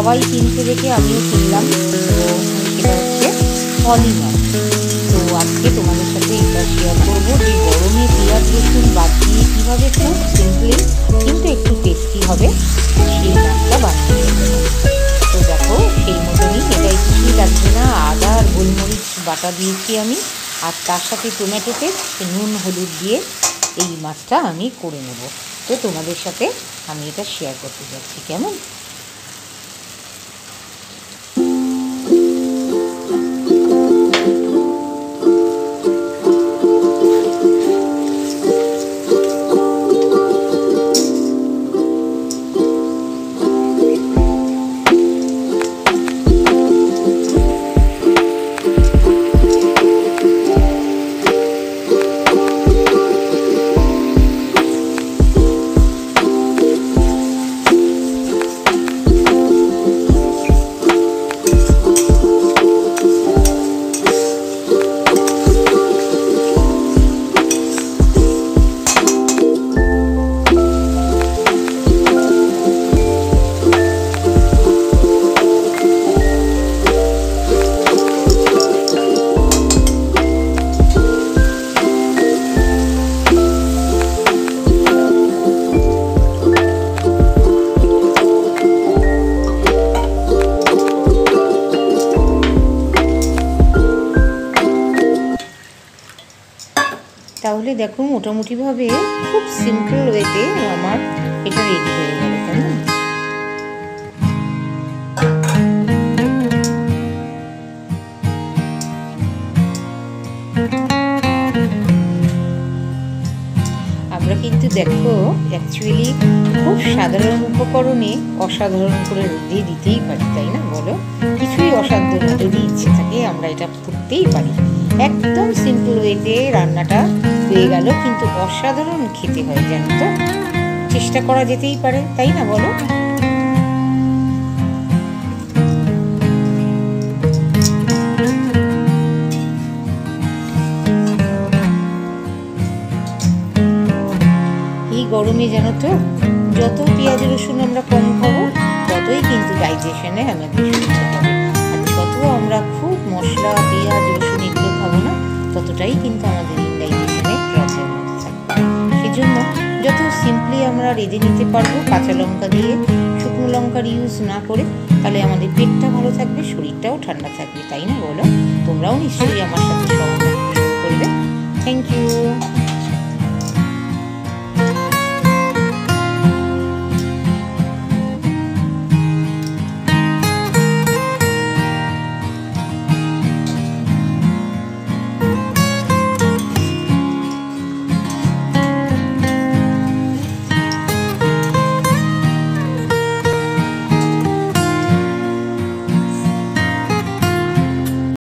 সবাই কিনতে দেখে আমিও কিনলাম। তো সেটা হচ্ছে পলি মাছ। তো আজকে তোমাদের সাথে এটা শেয়ার করবো যে গরমে পেঁয়াজ রসুন বাদ দিয়ে কীভাবে খুব সিম্পলি কিন্তু একটু টেস্টি হবে সেই মাছটা বানিয়ে নেব। তো দেখো সেই মতনই, এটাই কিছুই লাগবে না, আদা আর গোলমরিচ বাটা দিয়েছি আমি, আর তার সাথে টমেটো পেস্ট, নুন হলুদ দিয়ে এই মাছটা আমি করে নেব। তো তোমাদের সাথে আমি এটা শেয়ার করতে যাচ্ছি। কেমন? তাহলে দেখো মোটামুটিভাবে খুব সিম্পল ওয়েতে আমার এটা রেডি হয়ে গেল, তাই না? আমরা কিন্তু দেখো অ্যাকচুয়ালি খুব সাধারণ উপকরণে অসাধারণ করে দিয়ে দিতেই পারি, তাই না? বলো, কিছুই অসাধ্য না, যদি ইচ্ছে থাকে আমরা এটা করতেই পারি। একদম সিম্পল ওয়েতে রান্নাটা হয়ে গেল, কিন্তু অসাধারণ খেতে হয়, জানো তো? চেষ্টা করা যেতেই পারে, তাই না? বলো। এই গরমে জানো তো যত পেঁয়াজ রসুন আমরা কম খাবো ততই কিন্তু ডাইজেশনে আমাদের সুবিধা হবে। আর যত আমরা খুব মশলা পেঁয়াজ রসুন এগুলো খাবো না ততটাই কিন্তু আমাদের ইনডাইজেশনে প্রবলেম হতে থাকবে। সেজন্য যত সিম্পলি আমরা রেঁধে নিতে পারবো কাঁচা লঙ্কা দিয়ে, শুকনো লঙ্কার ইউজ না করে, তাহলে আমাদের পেটটা ভালো থাকবে, শরীরটাও ঠান্ডা থাকবে, তাই না? বলো। তোমরাও নিশ্চয়ই আমার সাথে সহমত পোষণ করবে। Thank you.